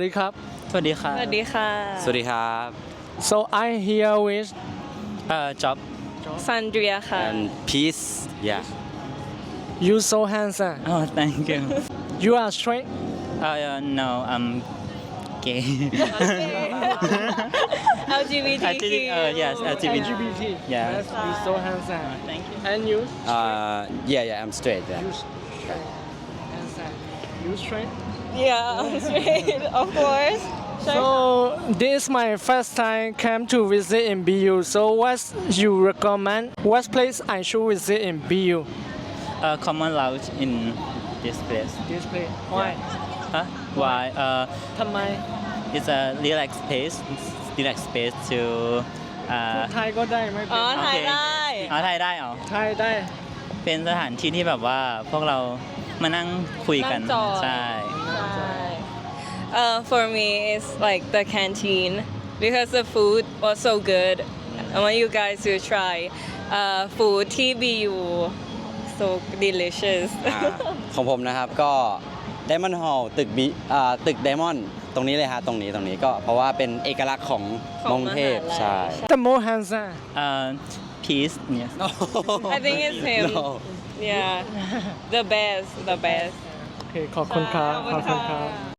สวัสดีครับ สวัสดีครับ สวัสดีค่ะ สวัสดีครับ so I here with job Sandria ค่ะ and peace yeah you so handsome oh thank you you are straight no I'm gay LGBTQ yes LGBT LGBT Yeah. yes you so handsome thank you and you yeah I'm straight yeah. you straight handsome you straight Yeah straight of course so this is my first time came to visit in BU so what you recommend what place I should visit in BU common lounge in this place this place why huh why ทำไม it's a relax space to ไทยก็ได้ไม่เป็ อ๋ น อถ่ายได้ ไทยได้เหรอ ไทยได้ เป็นสถานที่ที่แบบว่าพวกเรามานั่งคุยกัน นั่งจอย ใช่ ใช่ for me it's like the canteen because the food was so good I want you guys to try food ที่ BU so delicious ของผมนะครับก็ Diamond Hall ตึก Diamond ตรงนี้เลยฮะตรงนี้ก็เพราะว่าเป็นเอกลักษณ์ของมงเทพใช่ the more handsome peace yes I think it's him No. yeah the best โอเคขอบคุณครับขอบคุณครับ